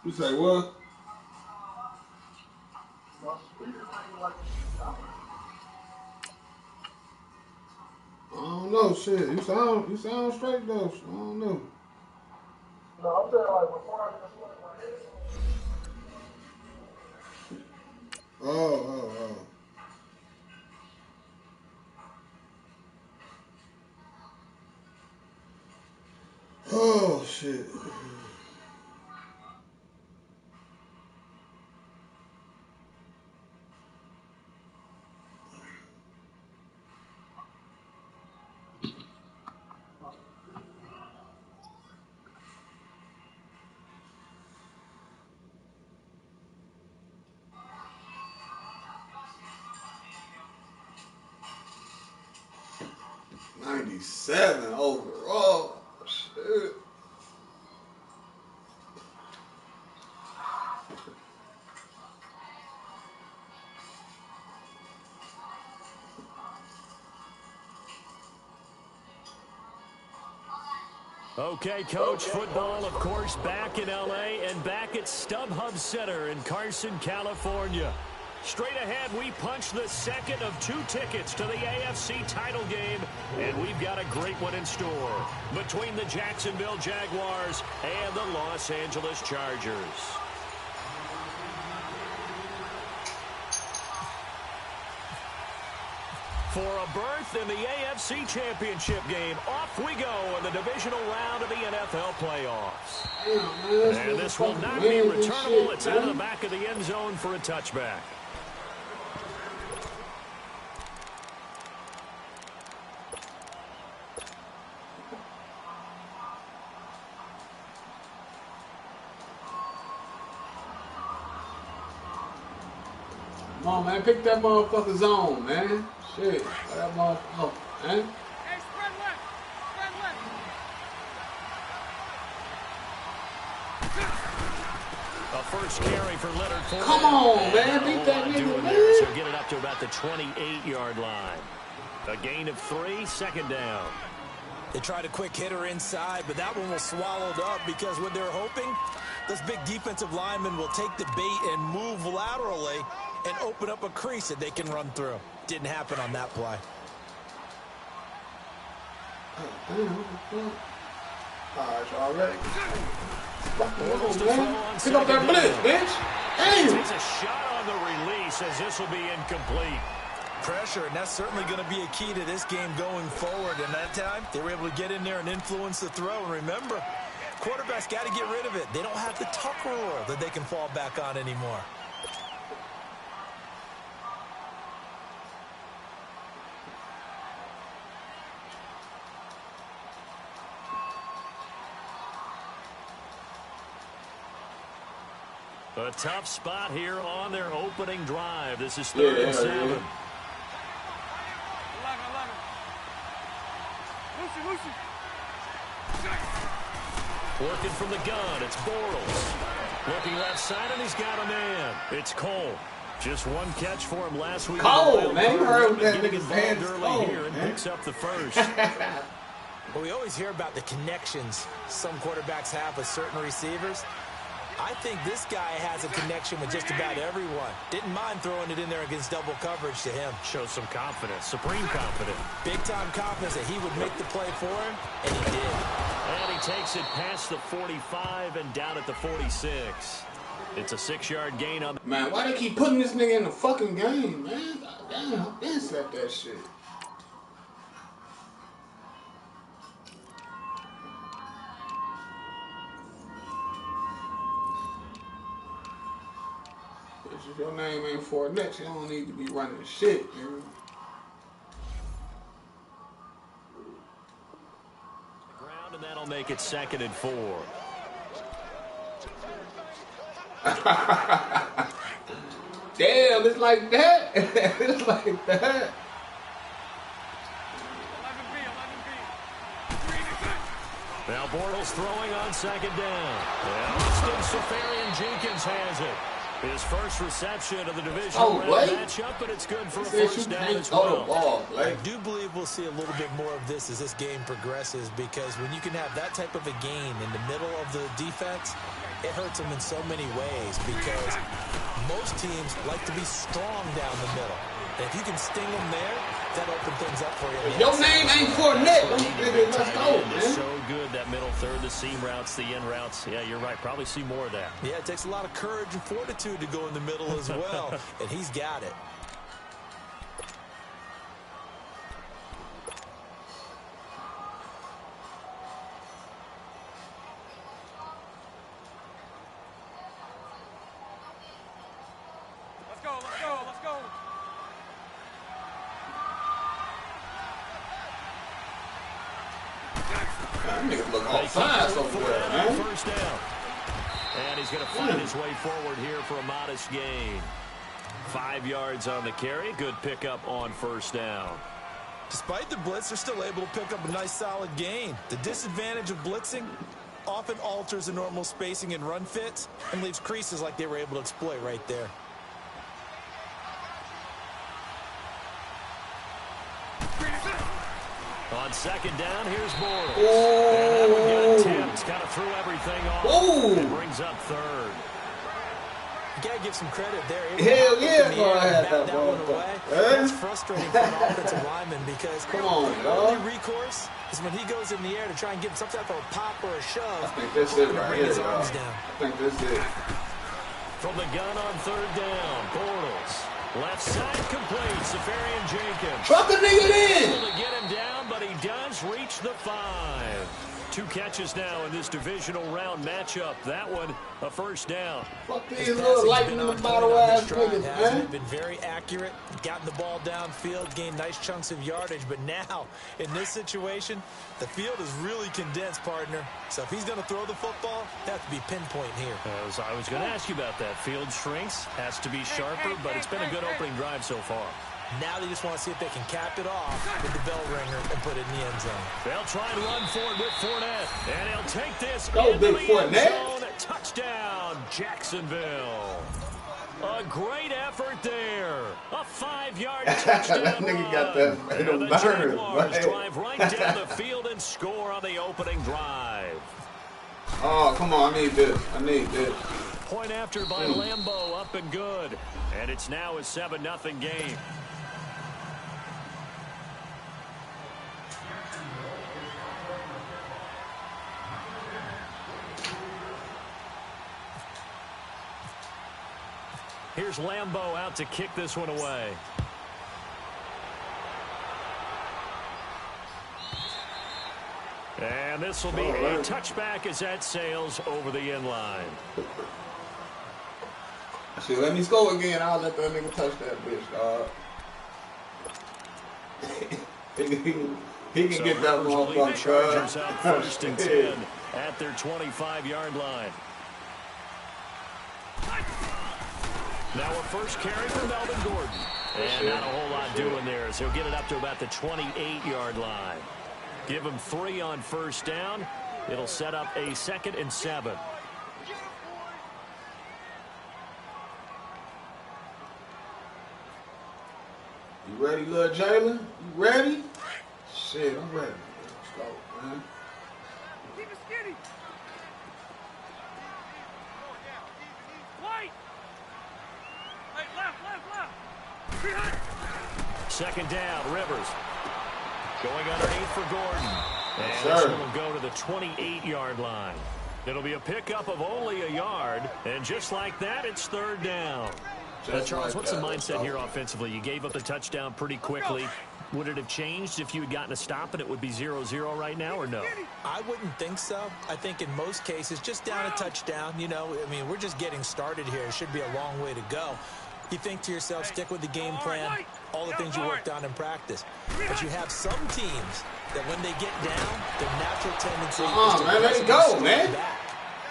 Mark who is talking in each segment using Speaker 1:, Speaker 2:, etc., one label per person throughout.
Speaker 1: You say what? I don't know, shit. You sound straight though. I don't know. No, I'm saying like before I oh. Oh shit. '97 overall. Shit.
Speaker 2: Okay, Coach, football, of course, back in L.A. and back at StubHub Center in Carson, California. Straight ahead, we punch the second of 2 tickets to the AFC title game, and we've got a great one in store between the Jacksonville Jaguars and the Los Angeles Chargers. For a berth in the AFC Championship game, off we go in the divisional round of the NFL playoffs. And this will not be returnable. It's out of the back of the end zone for a touchback.
Speaker 1: Come on, man. Pick that motherfucker zone, man. Shit. That motherfucker, man.
Speaker 3: Hey, spread left. Spread left.
Speaker 2: A first carry for Leonard Fournette.
Speaker 1: Come on, man. Beat that nigga, man.
Speaker 2: So get it up to about the 28-yard line. A gain of 3, second down.
Speaker 4: They tried a quick hitter inside, but that one was swallowed up because what they're hoping, this big defensive lineman will take the bait and move laterally and open up a crease that they can run through. Didn't happen on that play.
Speaker 1: Alright, y'all ready? Pick up that blitz, bitch. Hey!
Speaker 2: Takes a shot on the release as this will be incomplete.
Speaker 4: Pressure, and that's certainly going to be a key to this game going forward. And that time, they were able to get in there and influence the throw. And remember, quarterbacks got to get rid of it. They don't have the tuck rule that they can fall back on anymore.
Speaker 2: A tough spot here on their opening drive. This is 3rd and 7.
Speaker 3: 11. Lucy.
Speaker 2: Working from the gun, it's Bortles. Looking left side, and he's got a man. It's Cole. Just one catch for him last week.
Speaker 1: Cole, man. You heard that
Speaker 2: getting
Speaker 1: nigga's
Speaker 2: involved
Speaker 1: hands
Speaker 2: early
Speaker 1: cold,
Speaker 2: here and
Speaker 1: man.
Speaker 2: picks up the first.
Speaker 4: Well, we always hear about the connections some quarterbacks have with certain receivers. I think this guy has a connection with just about everyone. Didn't mind throwing it in there against double coverage to him.
Speaker 2: Shows some confidence, supreme confidence.
Speaker 4: Big-time confidence that he would make the play for him, and he did.
Speaker 2: And he takes it past the 45 and down at the 46. It's a 6-yard gain on.
Speaker 1: Man, why they keep putting this nigga in the fucking game, man? God damn, I've been set that shit. If your name ain't Fournette, you don't need to be running shit, man.
Speaker 2: Ground, and that'll make it 2nd and 4.
Speaker 1: Damn, it's like that. It's like that.
Speaker 3: 11B, 11B.
Speaker 2: Now Bortles throwing on second down. And Austin Seferian Jenkins has it. His first reception of the divisional round matchup, but it's good for a first down as well.
Speaker 4: I do believe we'll see a little bit more of this as this game progresses, because when you can have that type of a game in the middle of the defense, it hurts them in so many ways, because most teams like to be strong down the middle. And if you can sting them there, that opens things up for you.
Speaker 1: If your name ain't Fournette, let's go, man.
Speaker 2: It's so good, that middle third, the seam routes, the in routes. Yeah, you're right. Probably see more of that.
Speaker 4: Yeah, it takes a lot of courage and fortitude to go in the middle as well, and he's got it.
Speaker 3: Let's go, let's go, let's go.
Speaker 1: That nigga look all sides over there, man.
Speaker 2: First down. And he's going to find his way forward here for a modest gain. 5 yards on the carry. Good pickup on first down.
Speaker 4: Despite the blitz, they're still able to pick up a nice solid gain. The disadvantage of blitzing often alters the normal spacing and run fits and leaves creases like they were able to exploit right there.
Speaker 2: On second down, here's Bortles. And that one got tipped. Kind of threw everything off. And brings up third.
Speaker 4: You got to give some credit there.
Speaker 1: Hell yeah,
Speaker 4: that one away. That's frustrating for an offensive lineman, because the only recourse is when he goes in the air to try and get some type of a pop or a shove.
Speaker 1: I think that's it right here,
Speaker 4: his arms down.
Speaker 1: I think that's it.
Speaker 2: From the gun on third down, Bortles. Left side complete, Seferian Jenkins.
Speaker 1: Truck a nigga in!
Speaker 2: Able to get him down, but he does reach the 5. 2 catches now in this divisional round matchup. That one, a first down.
Speaker 1: Fuck these little lightning in the bottle ass niggas, man.
Speaker 4: Been very accurate, gotten the ball downfield, gained nice chunks of yardage, but now, in this situation, the field is really condensed, partner. So if he's going to throw the football, that has to be pinpoint here.
Speaker 2: As I was going to ask you about that. Field shrinks, has to be sharper, but it's been a good opening drive so far.
Speaker 4: Now they just want to see if they can cap it off with the bell ringer and put it in the end zone.
Speaker 2: They'll try and run for it with Fournette. And he'll take this
Speaker 1: into
Speaker 2: the
Speaker 1: Fournette.
Speaker 2: end zone. Touchdown, Jacksonville. A great effort there. A 5-yard touchdown
Speaker 1: That nigga got
Speaker 2: run.
Speaker 1: that
Speaker 2: And the
Speaker 1: burner,
Speaker 2: Jaguars
Speaker 1: right?
Speaker 2: drive right down the field and score on the opening drive.
Speaker 1: Oh, come on, I need this. I need this.
Speaker 2: Point after by Lambeau, up and good. And it's now a 7-0 game. Here's Lambeau out to kick this one away. And this will be a touchback as that sails over the end line.
Speaker 1: Shit, let me score again. I'll let that nigga touch that bitch, dog. he can get that motherfucker.
Speaker 2: Chargers out first and 10 at their 25-yard line. Now a first carry for Melvin Gordon. And not a whole lot doing there, so he'll get it up to about the 28-yard line. Give him 3 on first down. It'll set up a 2nd and 7.
Speaker 1: You ready, little Jalen? You ready? Shit, I'm ready. Let's go, man.
Speaker 3: Keep it skinny. White. Hey, left. Behind.
Speaker 2: 2nd down, Rivers. Going underneath for Gordon. And
Speaker 1: Yes,
Speaker 2: this one will go to the 28-yard line. It'll be a pickup of only a yard. And just like that, it's 3rd down. Charles, what's the mindset here offensively? You gave up the touchdown pretty quickly. Would it have changed if you had gotten a stop and it would be 0-0 right now, or no?
Speaker 4: I wouldn't think so. I think in most cases, just down a touchdown, you know, I mean, we're just getting started here. It should be a long way to go. You think to yourself, stick with the game plan, all the things you worked on in practice. But you have some teams that when they get down, their natural tendency is to
Speaker 1: man, let it go, man.
Speaker 4: back.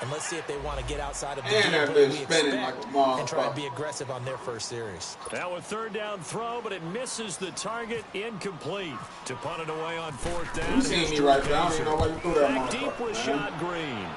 Speaker 4: And let's see if they want to get outside of the
Speaker 1: And
Speaker 4: game
Speaker 1: that
Speaker 4: plan
Speaker 1: bitch
Speaker 4: we
Speaker 1: spinning
Speaker 4: expect
Speaker 1: like a motherfucker.
Speaker 4: and try and be aggressive on their first series.
Speaker 2: Now a third down throw, but it misses the target, incomplete. To punt it away on fourth down.
Speaker 1: You seen me right there. I don't even know why you threw that
Speaker 2: Back
Speaker 1: motherfucker.
Speaker 2: deep with Shot Green.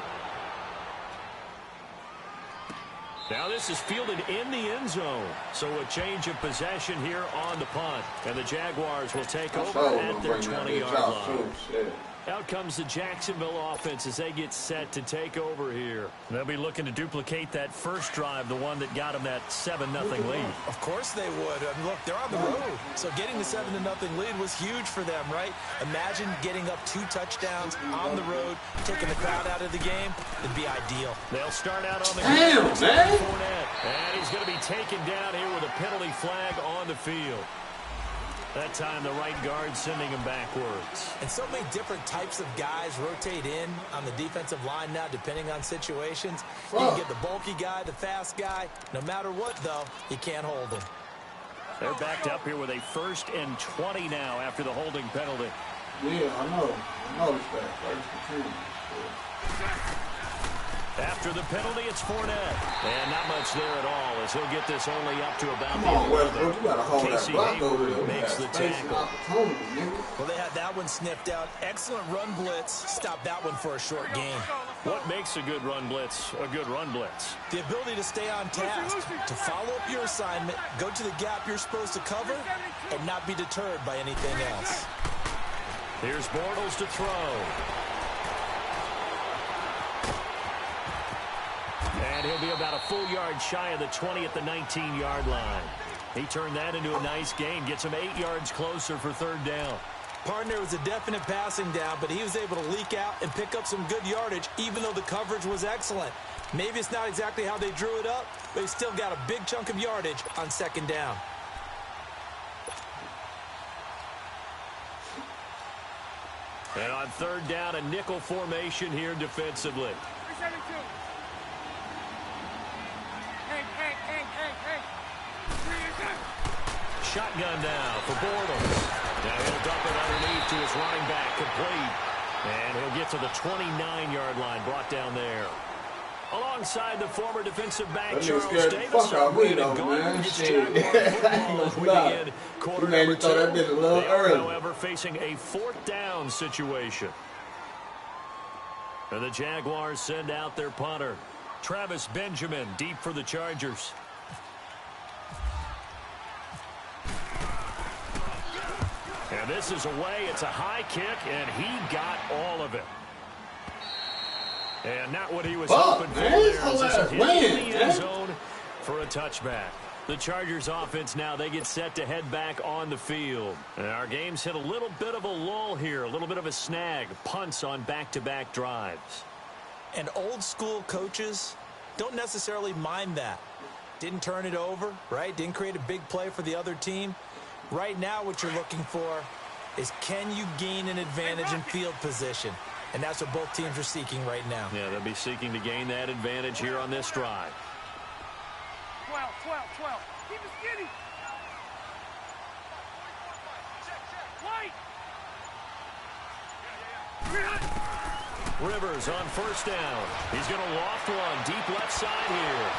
Speaker 2: Now this is fielded in the end zone. So a change of possession here on the punt. And the Jaguars will take over at their 20-yard line. Out comes the Jacksonville offense as they get set to take over here. They'll be looking to duplicate that first drive, the one that got them that 7-0 lead.
Speaker 4: Of course they would. I mean, look, they're on the road. So getting the 7-0 lead was huge for them, right? Imagine getting up 2 touchdowns on the road, taking the crowd out of the game. It'd be ideal.
Speaker 2: They'll start out on the
Speaker 1: ground. Man.
Speaker 2: And he's going to be taken down here with a penalty flag on the field. That time the right guard sending him backwards.
Speaker 4: And so many different types of guys rotate in on the defensive line now, depending on situations. You can get the bulky guy, the fast guy. No matter what, though, you can't hold him.
Speaker 2: They're backed up here with a 1st and 20 now after the holding penalty.
Speaker 1: Yeah, I know. I noticed that. 1st and 20.
Speaker 2: After the penalty, it's Fournette. And not much there at all as he'll get this only up to about
Speaker 1: Come
Speaker 2: the
Speaker 1: on,
Speaker 2: 11.
Speaker 1: Westbrook. You got to hold
Speaker 2: Casey
Speaker 1: that block over there.
Speaker 2: makes the tackle.
Speaker 4: Well, they had that one sniffed out. Excellent run blitz. Stop that one for a short gain.
Speaker 2: What makes a good run blitz a good run blitz?
Speaker 4: The ability to stay on task, to follow up your assignment, go to the gap you're supposed to cover, and not be deterred by anything else.
Speaker 2: Here's Bortles to throw. And he'll be about a full yard shy of the 20 at the 19-yard line. He turned that into a nice gain, gets him 8 yards closer for 3rd down.
Speaker 4: Partner was a definite passing down, but he was able to leak out and pick up some good yardage, even though the coverage was excellent. Maybe it's not exactly how they drew it up, but he still got a big chunk of yardage on 2nd down.
Speaker 2: And on 3rd down, a nickel formation here defensively.
Speaker 3: 372. Hey.
Speaker 2: Shotgun now for Bortles. Now he'll dump it underneath to his running back, complete. And he'll get to the 29-yard line, brought down there. Alongside the former defensive back, Charles Davis.
Speaker 1: Fuck out me though, man. Shit.
Speaker 2: Quarter
Speaker 1: you made me throw that bitch a little early.
Speaker 2: However, facing a 4th down situation. And the Jaguars send out their punter, Travis Benjamin, deep for the Chargers. And this is away. It's a high kick, and he got all of it. And not what he was hoping for there. This is hit in the end zone for a touchback. The Chargers offense now, they get set to head back on the field. And our game's hit a little bit of a lull here, a little bit of a snag. Punts on back-to-back drives.
Speaker 4: And old school coaches don't necessarily mind that. Didn't turn it over, right? Didn't create a big play for the other team. Right now what you're looking for is, can you gain an advantage in field position? And that's what both teams are seeking right now.
Speaker 2: Yeah, they'll be seeking to gain that advantage here on this drive.
Speaker 3: 12. Keep it skinny. Light.
Speaker 2: Rivers on 1st down. He's going to loft one deep left side here.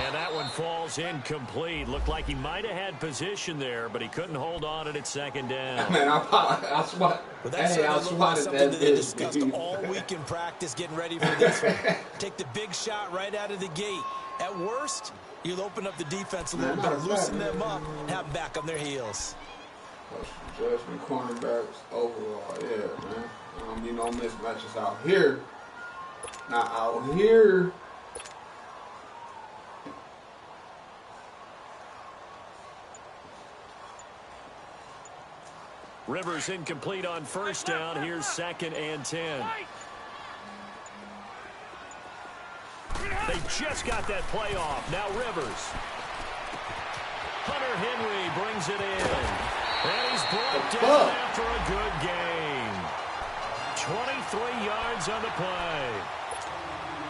Speaker 2: And that one falls incomplete. Looked like he might have had position there, but he couldn't hold on it at 2nd down.
Speaker 1: Man, I swat.
Speaker 4: But that's something that they discussed all week in practice, getting ready for this one. Take the big shot right out of the gate. At worst, you'll open up the defense a little bit, loosen them up, and have them back on their heels.
Speaker 1: Judgment cornerbacks overall, yeah, man. There don't be no mismatches out here. Not out here.
Speaker 2: Rivers incomplete on 1st down. Here's 2nd and 10. They just got that play off. Now Rivers. Hunter Henry brings it in. And he's brought down after a good gain. 23 yards on the play.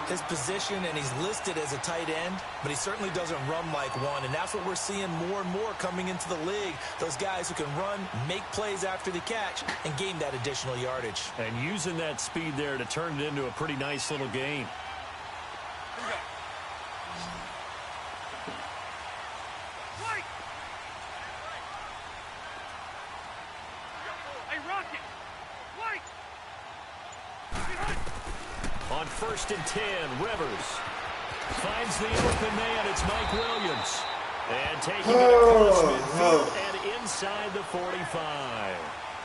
Speaker 4: His position, and he's listed as a tight end, but he certainly doesn't run like one, and that's what we're seeing more and more coming into the league. Those guys who can run, make plays after the catch, and gain that additional yardage.
Speaker 2: And using that speed there to turn it into a pretty nice little gain. On 1st and 10, Rivers finds the open man. It's Mike Williams. And taking it across midfield and inside the 45.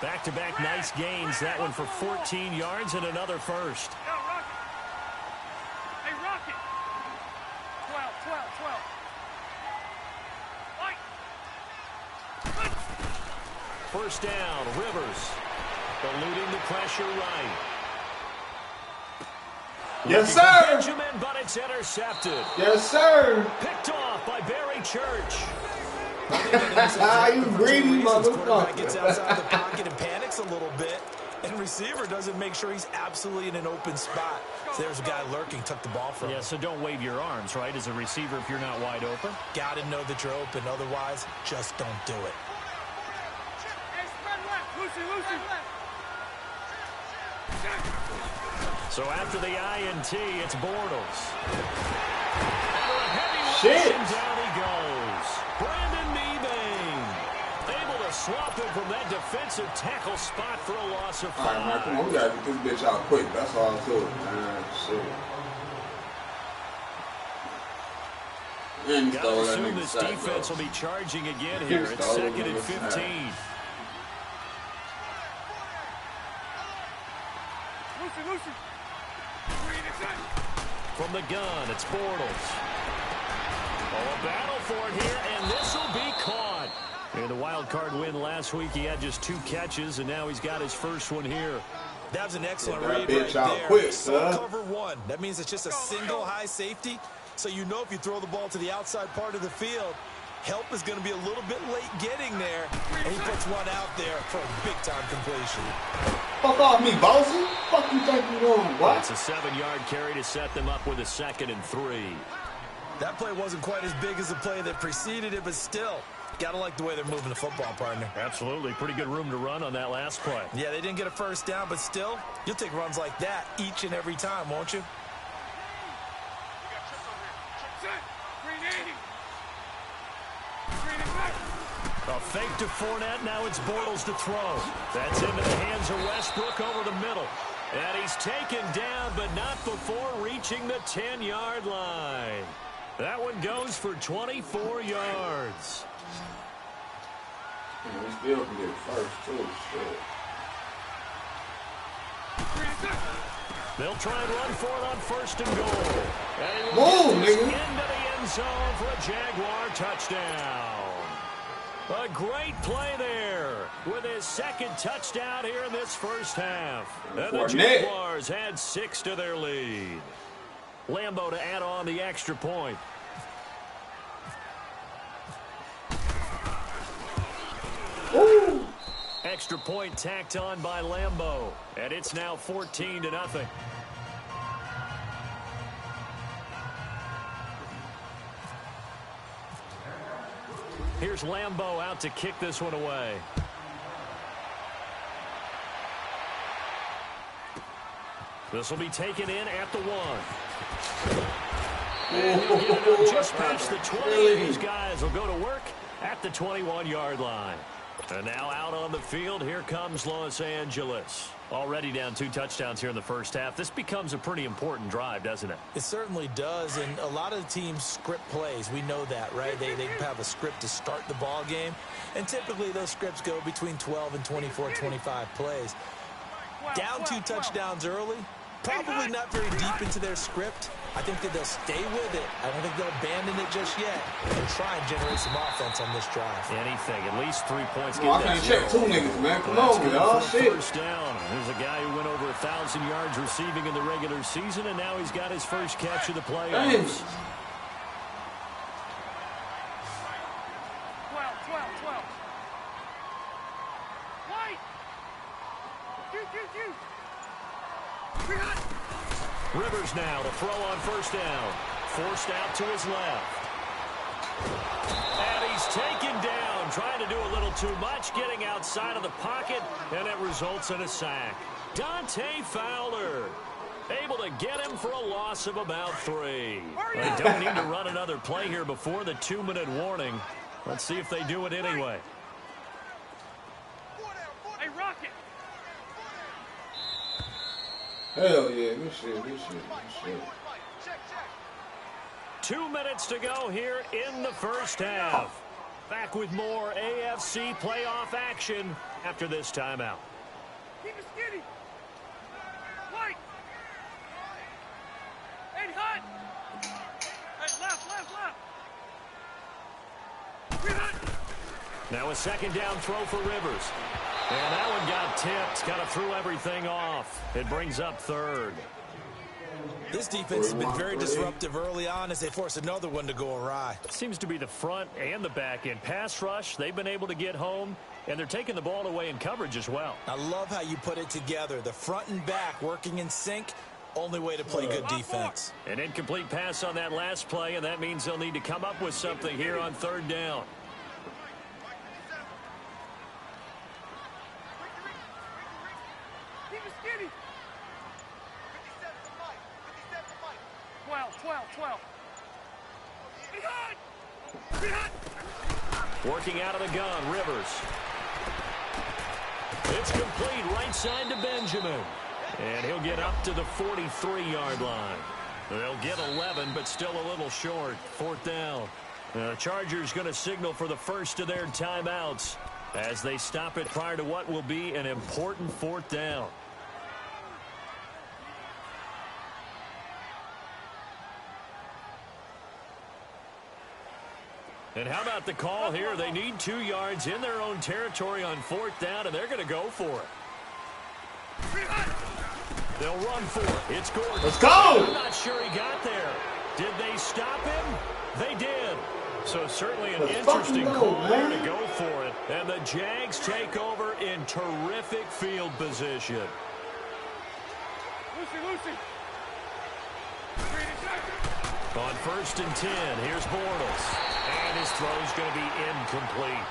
Speaker 2: Back-to-back nice gains. That one for 14 yards and another first.
Speaker 3: Yo, Rocket. Hey, Rocket. 12, 12, 12. Light.
Speaker 2: First down, Rivers. Eluding the pressure right.
Speaker 1: Yes, sir.
Speaker 2: Benjamin, but it's intercepted.
Speaker 1: Yes, sir.
Speaker 2: Picked off by Barry Church.
Speaker 1: You greedy
Speaker 4: Quarterback gets
Speaker 1: motherfucker.
Speaker 4: outside the pocket and panics a little bit, and receiver doesn't make sure he's absolutely in an open spot. So there's a guy lurking, took the ball from him.
Speaker 2: Yeah, so don't wave your arms, right, as a receiver if you're not wide open.
Speaker 4: Got to know that you're open. Otherwise, just don't do it.
Speaker 3: Hey, spread left. Lucy.
Speaker 2: So after the INT, it's Bortles.
Speaker 1: Shit.
Speaker 2: And down he goes. Brandon Mebane able to swap him from that defensive tackle spot for a loss of 5.
Speaker 1: All right, man, come on. We got to get this bitch out quick. That's all to it, man. Shit. And he
Speaker 2: Gotta
Speaker 1: stole that
Speaker 2: assume
Speaker 1: nigga
Speaker 2: this
Speaker 1: sack,
Speaker 2: defense
Speaker 1: bro.
Speaker 2: will be charging again here. It's
Speaker 1: Stole
Speaker 2: 2nd and
Speaker 1: nigga
Speaker 2: 15.
Speaker 1: sack.
Speaker 3: Lucy. Green inside.
Speaker 2: From the gun, it's Bortles. Oh, a battle for it here, and this will be caught. In the wild card win last week, he had just 2 catches, and now he's got his first one here.
Speaker 4: That was an excellent
Speaker 1: Get that
Speaker 4: read
Speaker 1: bitch
Speaker 4: right
Speaker 1: out
Speaker 4: there.
Speaker 1: quick,
Speaker 4: Saw
Speaker 1: son.
Speaker 4: cover 1. That means it's just a single high safety. So you know if you throw the ball to the outside part of the field, help is going to be a little bit late getting there. And he puts one out there for a big-time completion.
Speaker 1: Fuck off me, bossy. Fuck you think you doing, boy?
Speaker 2: It's a 7-yard carry to set them up with a 2nd and 3.
Speaker 4: That play wasn't quite as big as the play that preceded it, but still, gotta like the way they're moving the football, partner.
Speaker 2: Absolutely. Pretty good room to run on that last play.
Speaker 4: Yeah, they didn't get a first down, but still, you'll take runs like that each and every time, won't you?
Speaker 3: Green 80. Green inside.
Speaker 2: A fake to Fournette. Now it's Bortles to throw. That's into the hands of Westbrook over the middle. And he's taken down, but not before reaching the 10-yard line. That one goes for 24 yards.
Speaker 1: We still can get it first, too. Shit.
Speaker 3: Green inside.
Speaker 2: They'll try and run for it on 1st and goal. And he
Speaker 1: Move,
Speaker 2: will get this
Speaker 1: nigga.
Speaker 2: into the end zone for a Jaguar touchdown. A great play there with his 2nd touchdown here in this first half. And the
Speaker 1: Fournette.
Speaker 2: Jaguars add 6 to their lead. Lambeau to add on the extra point.
Speaker 1: Ooh.
Speaker 2: Extra point tacked on by Lambeau. And it's now 14-0. Here's Lambeau out to kick this one away. This will be taken in at the 1. And he'll get it up just past the 20. These guys will go to work at the 21-yard line. And now out on the field, here comes Los Angeles. Already down 2 touchdowns here in the first half. This becomes a pretty important drive, doesn't it?
Speaker 4: It certainly does, and a lot of the teams script plays. We know that, right? They have a script to start the ball game, and typically those scripts go between 12 and 24, 25 plays. Down 2 touchdowns early, probably not very deep into their script. I think that they'll stay with it. I don't think they'll abandon it just yet and try and generate some offense on this drive.
Speaker 2: Anything, at least 3 points.
Speaker 1: No, I can't check 2 niggas, man. Come on, y'all. Shit.
Speaker 2: First down. There's a guy who went over 1,000 yards receiving in the regular season, and now he's got his first catch of the playoffs.
Speaker 1: Damn.
Speaker 3: 12. White. Q. We got it.
Speaker 2: Rivers now to throw on first down. Forced out to his left. And he's taken down, trying to do a little too much, getting outside of the pocket, and it results in a sack. Dante Fowler able to get him for a loss of about 3. They don't need to run another play here before the 2-minute warning. Let's see if they do it anyway.
Speaker 3: Hey, Rocket.
Speaker 1: Hell yeah, good shit, good shit, good shit.
Speaker 2: 2 minutes to go here in the first half. Back with more AFC playoff action after this timeout.
Speaker 3: Keep it skinny. White. And hot. Hey, left.
Speaker 2: Now a second down throw for Rivers. And that one got tipped. Kind of threw everything off. It brings up third.
Speaker 4: This defense has been very disruptive early on as they force another one to go awry.
Speaker 2: Seems to be the front and the back end. Pass rush, they've been able to get home, and they're taking the ball away in coverage as well.
Speaker 4: I love how you put it together. The front and back working in sync. Only way to play good defense.
Speaker 2: An incomplete pass on that last play, and that means they'll need to come up with something here on third down.
Speaker 3: Keep it skinny. 12. Be hot.
Speaker 2: Working out of the gun, Rivers. It's complete right side to Benjamin. And he'll get up to the 43-yard line. They'll get 11, but still a little short. Fourth down. The Chargers going to signal for the first of their timeouts as they stop it prior to what will be an important fourth down. And how about the call here? They need 2 yards in their own territory on fourth down, and they're going to go for it. They'll run for it. It's Gordon.
Speaker 1: Let's go!
Speaker 2: I'm not sure he got there. Did they stop him? They did. So certainly an interesting call there to go for it. And the Jags take over in terrific field position.
Speaker 3: Lucy.
Speaker 2: On 1st and 10, here's Bortles. And his throw's going to be incomplete.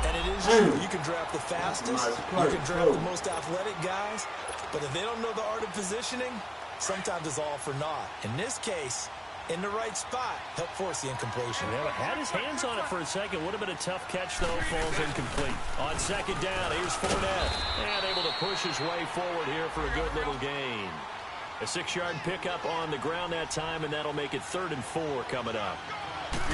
Speaker 4: And it is true. You can draft the fastest. You can draft the most athletic guys. But if they don't know the art of positioning, sometimes it's all for naught. In this case, in the right spot, help force the incompletion.
Speaker 2: Yeah, had his hands on it for a second. Would have been a tough catch, though. Falls incomplete. On second down, here's Fournette. And able to push his way forward here for a good little gain. A 6-yard pickup on the ground that time, and that'll make it 3rd and 4 coming up.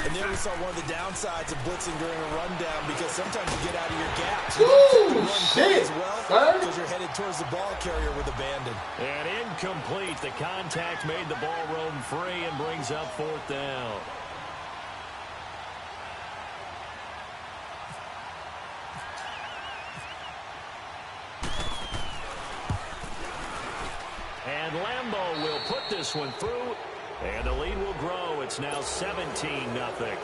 Speaker 4: And there we saw one of the downsides of blitzing during a rundown, because sometimes you get out of your gaps.
Speaker 1: Ooh, shit,
Speaker 4: as well, because you're headed towards the ball carrier with abandon.
Speaker 2: And incomplete. The contact made the ball roam free and brings up 4th down. And Lambeau will put this one through. And the lead will grow. It's now 17-0.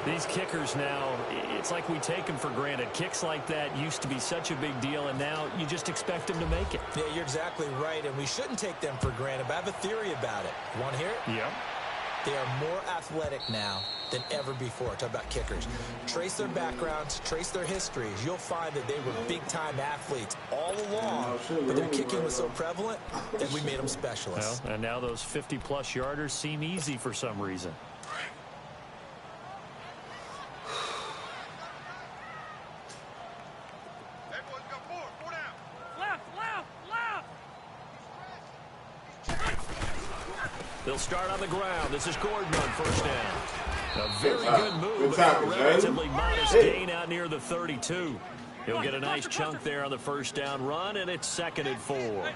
Speaker 2: These kickers now, it's like we take them for granted. Kicks like that used to be such a big deal, and now you just expect them to make it.
Speaker 4: Yeah, you're exactly right, and we shouldn't take them for granted. But I have a theory about it. You want to hear it?
Speaker 2: Yep.
Speaker 4: They are more athletic now than ever before. Talk about kickers. Trace their backgrounds, trace their histories. You'll find that they were big-time athletes all along, but their kicking was so prevalent that we made them specialists.
Speaker 2: Well, and now those 50-plus yarders seem easy for some reason. They'll start on the ground. This is Gordon on 1st down. A very good move, but a relatively modest gain out near the 32. He'll get a nice chunk there on the 1st down run, and it's 2nd and 4.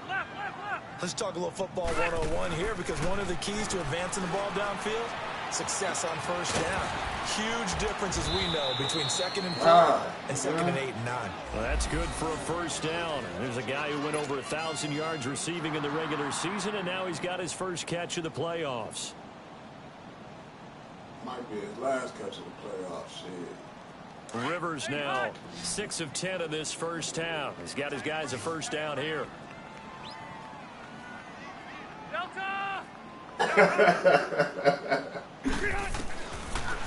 Speaker 4: Let's talk a little football 101 here, because one of the keys to advancing the ball downfield, success on 1st down. Huge difference, as we know, between 2nd and 4 and 2nd and 8 and 9.
Speaker 2: Well, that's good for a 1st down. There's a guy who went over 1,000 yards receiving in the regular season, and now he's got his first catch of the playoffs.
Speaker 1: Might be his last catch of the playoffs. Shit.
Speaker 2: Rivers now 6 of 10 of this first half. He's got his guys a 1st down here.
Speaker 3: Delta!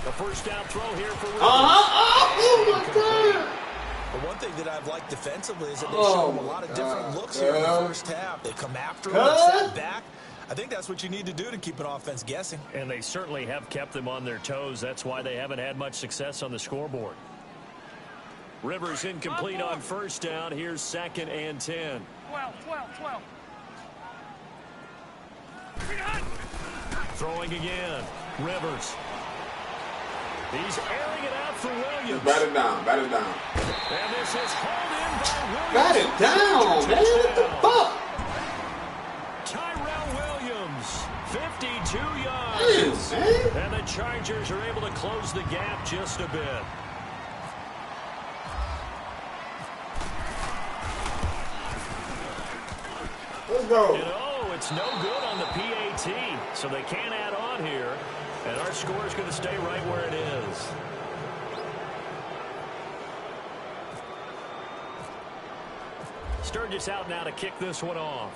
Speaker 2: The 1st down throw here for Rivers.
Speaker 1: Oh my God!
Speaker 4: But one thing that I've liked defensively is that they show him a lot of different looks here in the 1st half. They come after him and set back. I think that's what you need to do to keep an offense guessing.
Speaker 2: And they certainly have kept them on their toes. That's why they haven't had much success on the scoreboard. Rivers incomplete on 1st down. Here's 2nd and 10.
Speaker 3: 12.
Speaker 2: Throwing again. Rivers. He's airing it out for Williams.
Speaker 1: Bat it down. Bat it down.
Speaker 2: And this is hauled in by Williams.
Speaker 1: Bat it down, man. What the fuck?
Speaker 2: Tyrell Williams, 52 yards.
Speaker 1: Man.
Speaker 2: And the Chargers are able to close the gap just a bit.
Speaker 1: Let's go.
Speaker 2: You know, it's no good on the PAT, so they can't add on here. And our score is going to stay right where it is. Sturgis out now to kick this one off.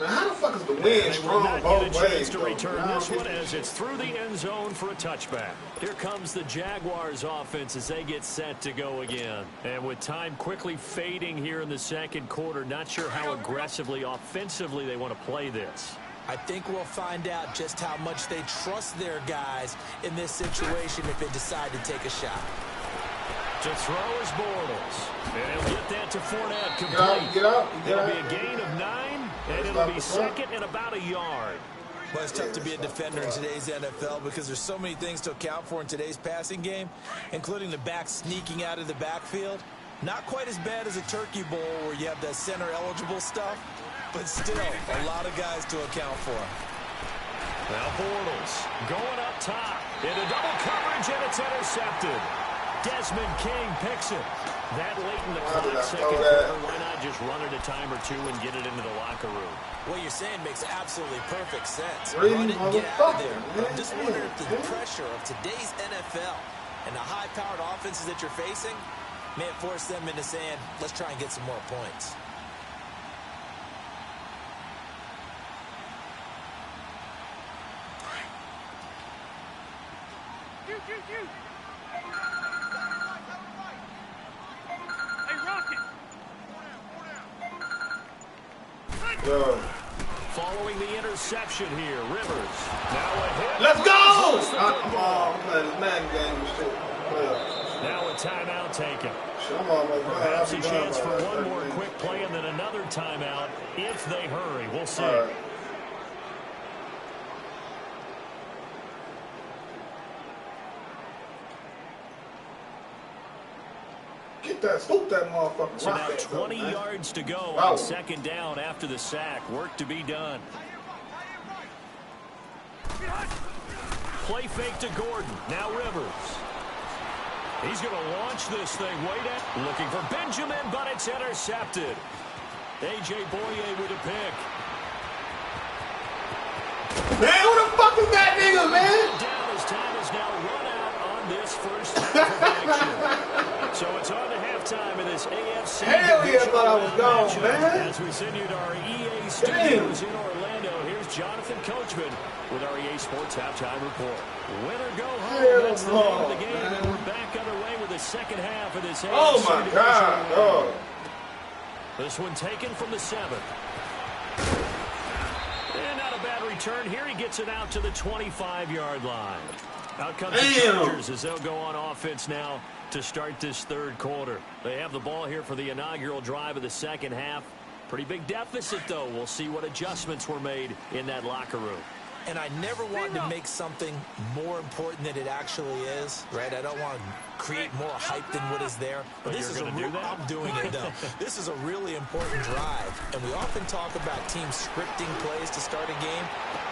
Speaker 1: Man, how the fuck is the wind strong both ways,
Speaker 2: to return this one as it's through the end zone for a touchback. Here comes the Jaguars offense as they get set to go again. And with time quickly fading here in the second quarter, not sure how aggressively, offensively they want to play this.
Speaker 4: I think we'll find out just how much they trust their guys in this situation if they decide to take a shot.
Speaker 2: To throw is Bortles. And he'll get that to Fournette complete.
Speaker 1: Get out.
Speaker 2: It'll be a gain of 9, and it'll be second and about a yard.
Speaker 4: Well, it's tough to be a defender in today's NFL because there's so many things to account for in today's passing game, including the back sneaking out of the backfield. Not quite as bad as a turkey bowl where you have that center-eligible stuff, but still a lot of guys to account for.
Speaker 2: Now Bortles going up top into double coverage, and it's intercepted. Desmond King picks it. That late in the clock, second quarter, why not just run it a time or two and get it into the locker room?
Speaker 4: What you're saying makes absolutely perfect sense.
Speaker 1: Really,
Speaker 4: run it and get out of there.
Speaker 1: man.
Speaker 4: I'm just wondering if the pressure of today's NFL and the high-powered offenses that you're facing may have forced them into saying, let's try and get some more points.
Speaker 3: Shoot. Hey, Rocket.
Speaker 1: Yo.
Speaker 2: Following the interception here, Rivers. Now a hit.
Speaker 1: Let's go! Come on, I'm playing this Madden game and shit.
Speaker 2: Now a timeout taken.
Speaker 1: Come on, man.
Speaker 2: Perhaps a chance for one more quick play and then another timeout if they hurry. We'll see.
Speaker 1: Scoop that motherfucker.
Speaker 2: So now 20 yards to go on second down after the sack. Work to be done. Play fake to Gordon. Now Rivers. He's going to launch this thing way down. Looking for Benjamin, but it's intercepted. A.J. Boye with a pick.
Speaker 1: Man, who the fuck is that nigga, man?
Speaker 2: Down as time is now run out on this first half of action. So it's on to halftime in this AFC.
Speaker 1: Hell yeah, I thought I was gone, man.
Speaker 2: As we send you to our EA studios in Orlando, here's Jonathan Coachman with our EA Sports Halftime Report. Win or go home, that's the name of the game, and we're back underway with the second half of this AFC.
Speaker 1: Oh, my God. Oh.
Speaker 2: This one taken from the 7th. And not a bad return here. He gets it out to the 25-yard line. Out comes the Chargers as they'll go on offense now to start this third quarter. They have the ball here for the inaugural drive of the second half. Pretty big deficit, though. We'll see what adjustments were made in that locker room.
Speaker 4: And I never want to make something more important than it actually is, right? I don't want to create more hype than what is there. But this is I'm doing it, though. This is a really important drive. And we often talk about teams scripting plays to start a game.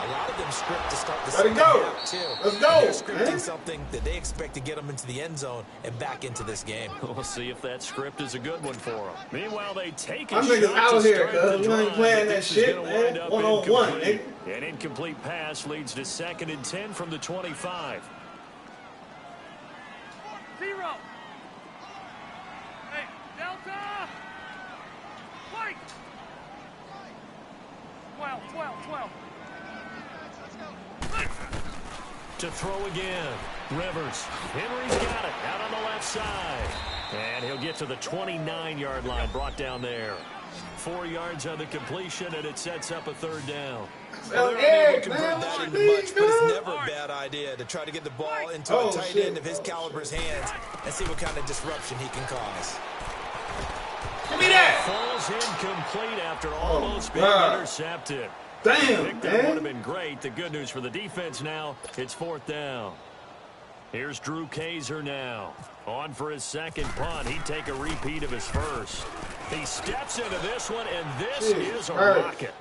Speaker 4: A lot of them script to start the second half, too.
Speaker 1: Let's go.
Speaker 4: They're scripting something that they expect to get them into the end zone and back into this game.
Speaker 2: We'll see if that script is a good one for them. Meanwhile, they take a
Speaker 1: I'm
Speaker 2: shot
Speaker 1: out
Speaker 2: to
Speaker 1: here,
Speaker 2: start the
Speaker 1: you ain't
Speaker 2: drive,
Speaker 1: playing
Speaker 2: but
Speaker 1: that
Speaker 2: this is
Speaker 1: shit,
Speaker 2: gonna
Speaker 1: man.
Speaker 2: wind up
Speaker 1: One-on-one,
Speaker 2: incomplete.
Speaker 1: nigga.
Speaker 2: An incomplete pass leads to 2nd and 10 from the 25.
Speaker 3: 0. Hey, Delta! White! 12.
Speaker 2: To throw again. Rivers. Henry's got it. Out on the left side. And he'll get to the 29-yard line. Brought down there. 4 yards on the completion, and it sets up a third down.
Speaker 4: Well, they're unable to convert that into much, but it's never a bad idea to try to get the ball into a tight end of his caliber's hands and see what kind of disruption he can cause.
Speaker 1: Give me that.
Speaker 2: Falls incomplete after almost being intercepted.
Speaker 1: Damn,
Speaker 2: Pick that would have been great. The good news for the defense now, it's 4th down. Here's Drew Kaiser now. On for his second punt. He'd take a repeat of his first. He steps into this one, and this is a rocket.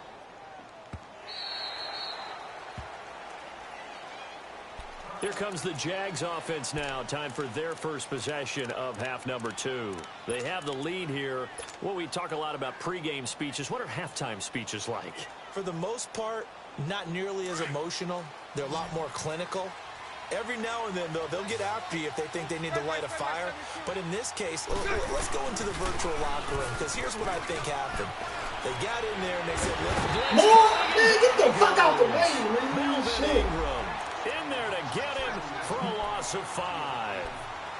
Speaker 2: Here comes the Jags offense now. Time for their first possession of half number 2. They have the lead here. Well, we talk a lot about pregame speeches. What are halftime speeches like?
Speaker 4: For the most part, not nearly as emotional. They're a lot more clinical. Every now and then, though, they'll get after you if they think they need to light a fire. But in this case, let's go into the virtual locker room, because here's what I think happened. They got in there and they said, let's
Speaker 1: man, get the fuck out the way, man.
Speaker 2: Melvin Ingram in there to get him for a loss of 5.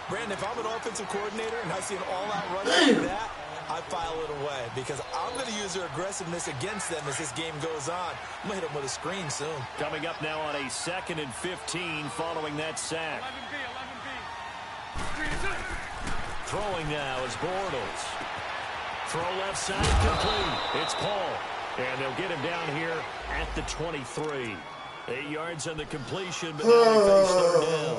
Speaker 4: Brandon, if I'm an offensive coordinator and I see an all-out run like that, I file it away, because I'm going to use their aggressiveness against them as this game goes on. I'm going to hit them with a screen soon.
Speaker 2: Coming up now on a 2nd and 15 following that sack.
Speaker 3: 11B.
Speaker 2: Throwing now is Bortles. Throw left side complete. It's Paul. And they'll get him down here at the 23. 8 yards on the completion, but now they face 3rd down.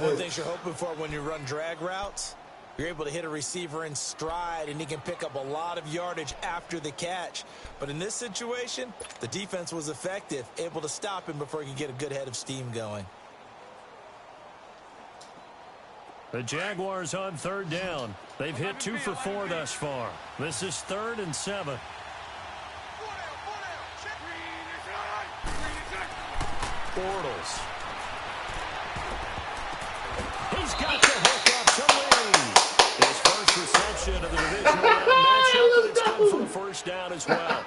Speaker 4: One of the things you're hoping for when you run drag routes, you're able to hit a receiver in stride, and he can pick up a lot of yardage after the catch. But in this situation, the defense was effective, able to stop him before he could get a good head of steam going.
Speaker 2: The Jaguars on 3rd down. They've hit 2 for 4 thus far. This is 3rd and 7. Bortles. He's got the hook up to Lee. His first reception of the divisional round matchup, but it's good for a first down as well.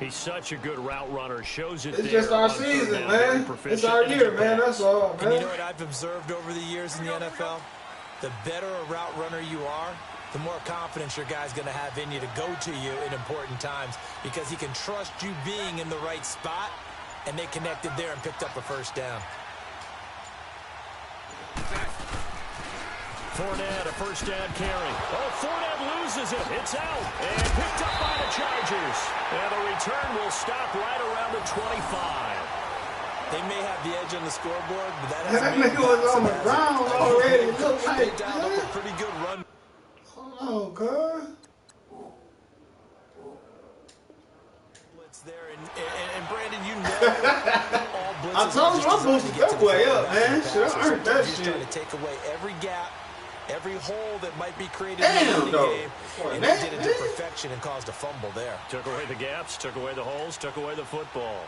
Speaker 2: He's such a good route runner. Shows it.
Speaker 1: It's just our season, man. It's our year, man. That's all, man.
Speaker 4: And you know what I've observed over the years in the NFL? The better a route runner you are, the more confidence your guy's going to have in you to go to you in important times, because he can trust you being in the right spot, and they connected there and picked up a first down.
Speaker 2: Fournette, a first down carry. Oh, Fournette loses it. It's out. And picked up by the Chargers. And the return will stop right around the 25.
Speaker 4: They may have the edge on the scoreboard, but that
Speaker 1: That nigga was on the ground already. It looked
Speaker 4: they
Speaker 1: like,
Speaker 4: dialed up a pretty good run.
Speaker 1: oh, God.
Speaker 4: Blitz there, and Brandon, you know all blitzes
Speaker 1: I told you I'm boosting that way up, man. Shit, I earned that
Speaker 4: He's
Speaker 1: shit.
Speaker 4: trying to take away every gap, every hole that might be created
Speaker 1: Damn,
Speaker 4: in the
Speaker 1: though.
Speaker 4: game, and
Speaker 1: That,
Speaker 4: they did it to perfection and caused a fumble there.
Speaker 2: Took away the gaps, took away the holes, took away the football.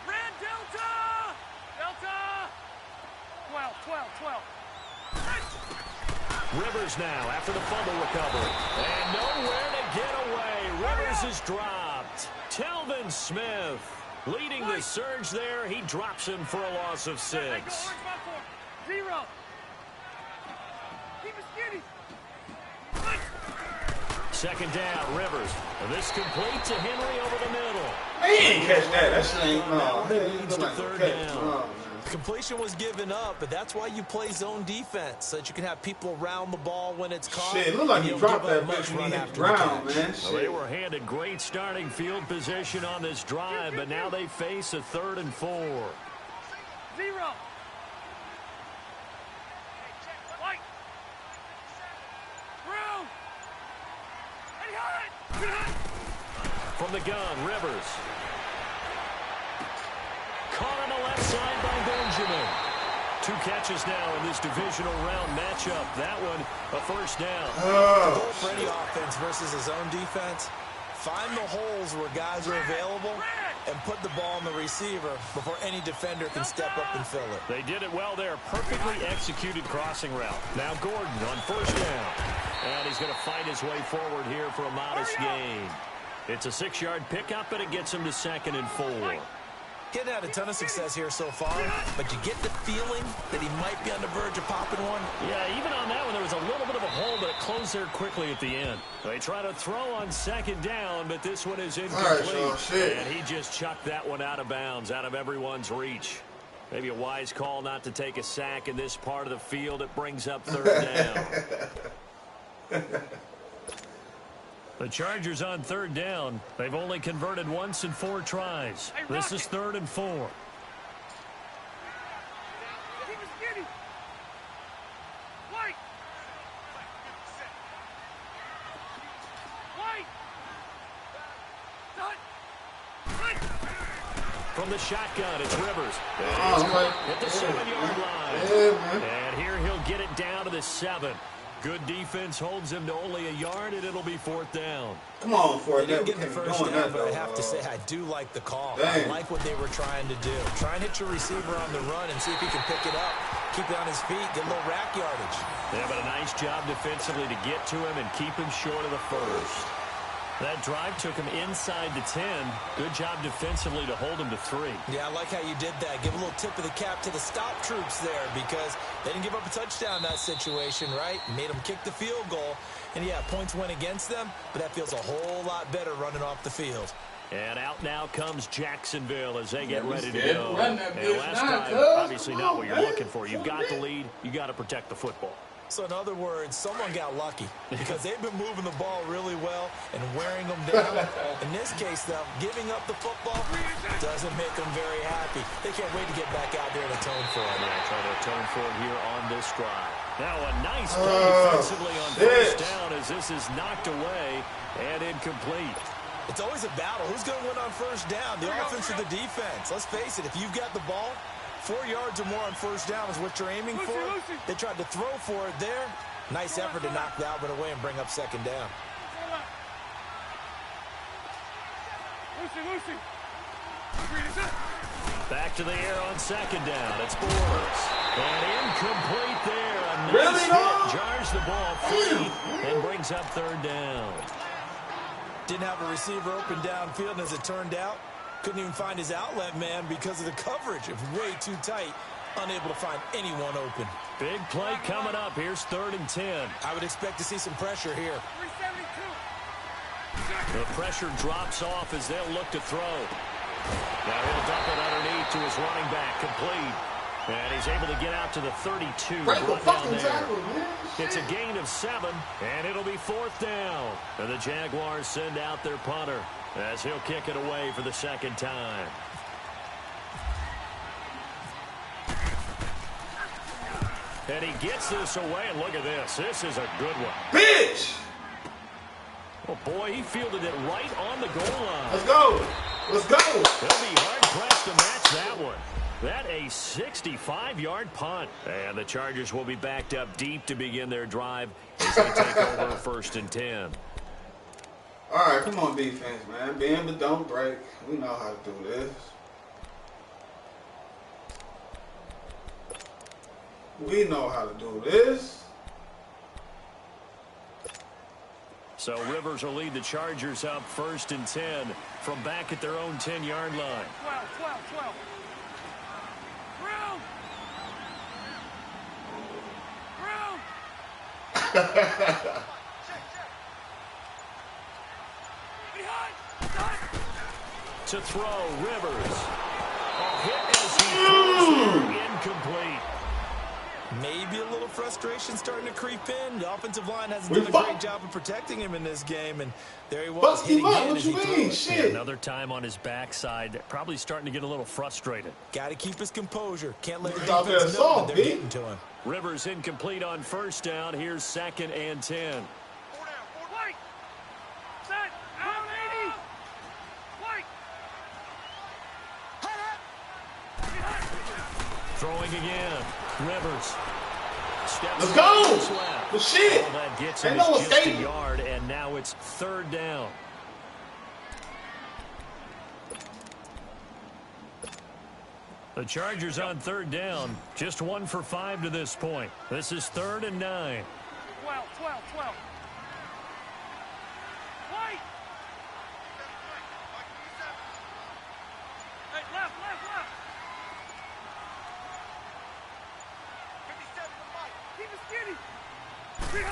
Speaker 3: Red Delta! Delta! 12.
Speaker 2: Rivers now after the fumble recovery. And nowhere to get away. Rivers is dropped. Telvin Smith leading the surge there. He drops him for a loss of 6.
Speaker 3: 0. Keep it skinny.
Speaker 2: 2nd down, Rivers. And this complete to Henry over the middle.
Speaker 1: He ain't catch that. That shit ain't,
Speaker 2: Now
Speaker 1: no.
Speaker 2: leads to 3rd down.
Speaker 4: Completion was given up, but that's why you play zone defense, so that you can have people around the ball when it's caught.
Speaker 1: Shit, it look like
Speaker 4: and
Speaker 1: you
Speaker 4: don't
Speaker 1: dropped
Speaker 4: give up
Speaker 1: that
Speaker 4: much
Speaker 1: bitch when
Speaker 4: run
Speaker 1: you hit
Speaker 4: after
Speaker 1: the
Speaker 4: the
Speaker 1: ground,
Speaker 4: catch.
Speaker 1: man.
Speaker 2: Well, they
Speaker 1: Shit.
Speaker 2: were handed great starting field position on this drive, but now they face a 3rd and 4.
Speaker 3: 0. White. Through. Hey, hot.
Speaker 2: From the gun, Rivers. Caught on the left side by Benjamin. 2 catches now in this divisional round matchup. That one, a first down.
Speaker 1: Oh,
Speaker 4: For any offense versus his own defense, find the holes where guys are available and put the ball on the receiver before any defender can step up and fill it.
Speaker 2: They did it well there. Perfectly executed crossing route. Now Gordon on first down. And he's going to fight his way forward here for a modest gain. It's a 6-yard pickup, and it gets him to 2nd and 4.
Speaker 4: Getting had a ton of success here so far, but you get the feeling that he might be on the verge of popping one.
Speaker 2: Yeah, even on that one, there was a little bit of a hole, but it closed there quickly at the end. They try to throw on 2nd down, but this one is incomplete.
Speaker 1: All right, so shit.
Speaker 2: And he just chucked that one out of bounds, out of everyone's reach. Maybe a wise call not to take a sack in this part of the field. It brings up third down. The Chargers on third down. They've only converted once in 4 tries. This is 3rd and 4. From the shotgun, it's Rivers. At the 7-yard line. And here he'll get it down to the 7. Good defense holds him to only a yard, and it'll be 4th down.
Speaker 1: Come on, 4th down.
Speaker 4: They didn't get the first down, but I have to say I do like the call. I like what they were trying to do. Try and hit your receiver on the run and see if he can pick it up. Keep it on his feet, get a little rack yardage.
Speaker 2: Yeah, but a nice job defensively to get to him and keep him short of the first. That drive took him inside the 10. Good job defensively to hold him to 3.
Speaker 4: Yeah, I like how you did that. Give a little tip of the cap to the stop troops there because they didn't give up a touchdown in that situation, right? Made them kick the field goal. And, yeah, points went against them, but that feels a whole lot better running off the field.
Speaker 2: And out now comes Jacksonville as they get ready to go.
Speaker 1: And
Speaker 2: last drive, obviously not what you're looking for. You've got the lead. You've got to protect the football.
Speaker 4: So, in other words, someone got lucky because they've been moving the ball really well and wearing them down. In this case, though, giving up the football doesn't make them very happy. They can't wait to get back out there and atone for it.
Speaker 2: Yeah, trying to atone for it here on this drive. Now a nice play defensively on first down as this is knocked away and incomplete.
Speaker 4: It's always a battle. Who's going to win on first down, the offense or the defense? Let's face it, if you've got the ball, 4 yards or more on first down is what you're aiming for. They tried to throw for it there. Nice effort to knock that one away and bring up second down.
Speaker 2: Back to the air on second down. It's Borders. And incomplete there. A nice hit. Jars the ball free and brings up third down.
Speaker 4: Didn't have a receiver open downfield, and as it turned out, couldn't even find his outlet man because of the coverage. It was way too tight. Unable to find anyone open.
Speaker 2: Big play coming up. Here's 3rd and 10.
Speaker 4: I would expect to see some pressure here.
Speaker 3: 372.
Speaker 2: The pressure drops off as they'll look to throw. Now he'll dump it underneath to his running back. Complete. And he's able to get out to the 32. Brought down there. It's a gain of 7, and it'll be 4th down. And the Jaguars send out their punter as he'll kick it away for the second time. And he gets this away, and look at this. This is a good one.
Speaker 1: Pitch!
Speaker 2: Oh, boy, he fielded it right on the goal line.
Speaker 1: Let's go. Let's go.
Speaker 2: They'll be hard-pressed to match that one. That a 65-yard punt. And the Chargers will be backed up deep to begin their drive as they take over 1st and 10.
Speaker 1: All right, come on, defense, man. Bend but don't break. We know how to do this. We know how to do this.
Speaker 2: So Rivers will lead the Chargers up 1st and 10 from back at their own 10-yard line.
Speaker 3: 12.
Speaker 2: To throw, Rivers. A hit as he throws there, incomplete.
Speaker 4: Maybe a little frustration starting to creep in. The offensive line hasn't done a great job of protecting him in this game, and there he was hitting in as he threw it.
Speaker 2: Another time on his backside, probably starting to get a little frustrated.
Speaker 4: Got to keep his composure. Can't let the defense know that they're getting to him.
Speaker 2: Rivers incomplete on first down. Here's 2nd and 10. Throwing again. Rivers.
Speaker 1: Let's go! Well, shit!
Speaker 2: All that gets him is just a yard, and now it's 3rd down. The Chargers on 3rd down. Just 1 for 5 to this point. This is 3rd and 9.
Speaker 3: 12. White! Hey, left. Keep it skinny.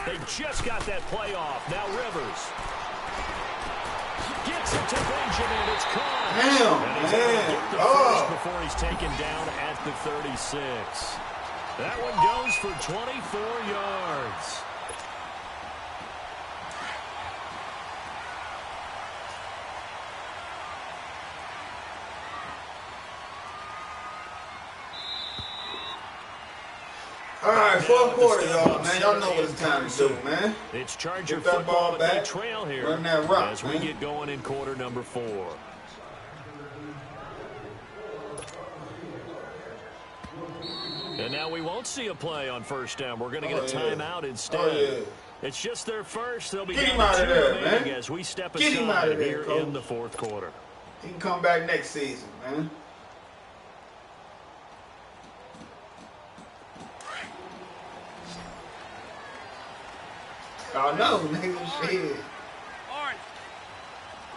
Speaker 2: They just got that play off. Now Rivers. Gets it to Benjamin. It's caught.
Speaker 1: Damn,
Speaker 2: and he's able to
Speaker 1: man.
Speaker 2: get the first before he's taken down at the 36. That one goes for 24 yards.
Speaker 1: All right, fourth quarter, y'all, man. Y'all know what it's time to do, man.
Speaker 2: It's Charger
Speaker 1: Get that
Speaker 2: football,
Speaker 1: ball
Speaker 2: but they
Speaker 1: back.
Speaker 2: trail here
Speaker 1: Run that rock,
Speaker 2: as we
Speaker 1: man.
Speaker 2: get going in quarter number 4. And now we won't see a play on first down. We're going to get a timeout instead.
Speaker 1: Oh, yeah.
Speaker 2: It's just their first. They'll be
Speaker 1: Get him
Speaker 2: down
Speaker 1: out
Speaker 2: to
Speaker 1: of
Speaker 2: 2
Speaker 1: there,
Speaker 2: remaining
Speaker 1: man.
Speaker 2: as we step
Speaker 1: Get him out
Speaker 2: aside
Speaker 1: of there,
Speaker 2: here
Speaker 1: Coach.
Speaker 2: in the fourth quarter.
Speaker 1: He can come back next season, man. Y'all know, nigga, shit.
Speaker 3: Orange.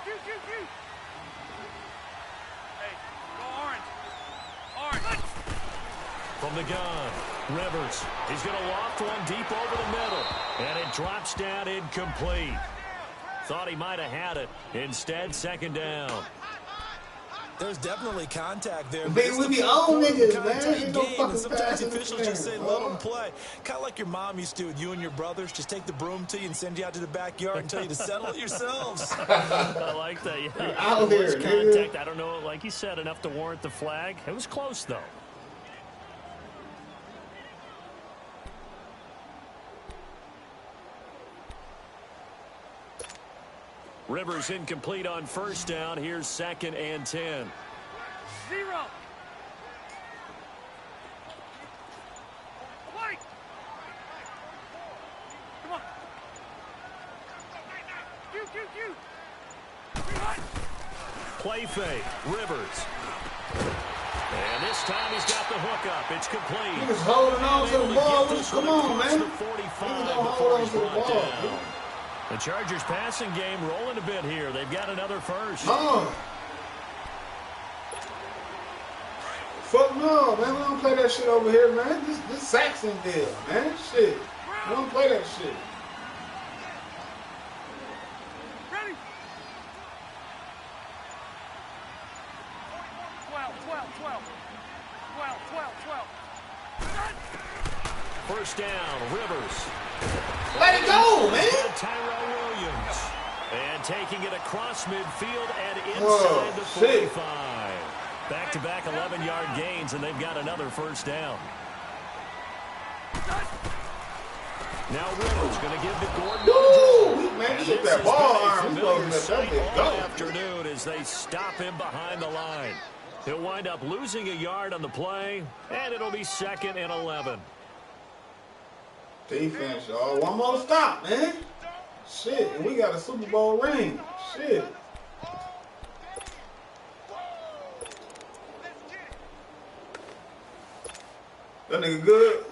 Speaker 3: Shoot. Hey, go orange. Orange.
Speaker 2: From the gun, Rivers. He's going to loft one deep over the middle. And it drops down incomplete. Thought he might have had it. Instead, second down.
Speaker 4: There's definitely contact there.
Speaker 1: Man, we be on niggas, man.
Speaker 4: Tight
Speaker 1: Ain't no
Speaker 4: game,
Speaker 1: fucking
Speaker 4: and sometimes
Speaker 1: pass
Speaker 4: officials just say,
Speaker 1: interference,
Speaker 4: let them play. Kind of like your mom used to with you and your brothers. Just take the broom to you and send you out to the backyard and tell you to settle it yourselves.
Speaker 2: I like that. Yeah.
Speaker 1: Out
Speaker 2: There was
Speaker 1: here, nigga.
Speaker 2: contact. I don't know, like you said, enough to warrant the flag. It was close, though. Rivers incomplete on first down. Here's second and 10.
Speaker 3: 0. Play. Come on. Shoot.
Speaker 2: Play fake. Rivers. And this time he's got the hook up. It's complete.
Speaker 1: Niggas holding on to the
Speaker 2: Able to
Speaker 1: ball.
Speaker 2: get this
Speaker 1: Come
Speaker 2: one
Speaker 1: on,
Speaker 2: across
Speaker 1: man.
Speaker 2: the 45
Speaker 1: Niggas don't
Speaker 2: before
Speaker 1: hold on
Speaker 2: he's
Speaker 1: to the
Speaker 2: brought
Speaker 1: ball,
Speaker 2: down.
Speaker 1: dude.
Speaker 2: The Chargers passing game rolling a bit here. They've got another first.
Speaker 1: No. Fuck no, man. We don't play that shit over here, man. This Saxonville, man. Shit. We don't play that shit.
Speaker 3: Ready. 12.
Speaker 2: First down, Rivers.
Speaker 1: Let it go, man.
Speaker 2: Tyrell Williams. And taking it across midfield and
Speaker 1: Whoa,
Speaker 2: inside the
Speaker 1: shit.
Speaker 2: 45. Back-to-back 11-yard gains, and they've got another first down. Now Rivers going to give to Gordon.
Speaker 1: Woo! Man,
Speaker 2: And
Speaker 1: he hit
Speaker 2: this
Speaker 1: that
Speaker 2: is
Speaker 1: ball
Speaker 2: been a
Speaker 1: arm. He's
Speaker 2: familiar
Speaker 1: supposed to let
Speaker 2: sight
Speaker 1: that
Speaker 2: all
Speaker 1: thing go.
Speaker 2: afternoon as they stop him behind the line. He'll wind up losing a yard on the play, and it'll be second and 11.
Speaker 1: Defense, y'all. One more stop, man. Shit, and we got a Super Bowl ring. Shit. That nigga good.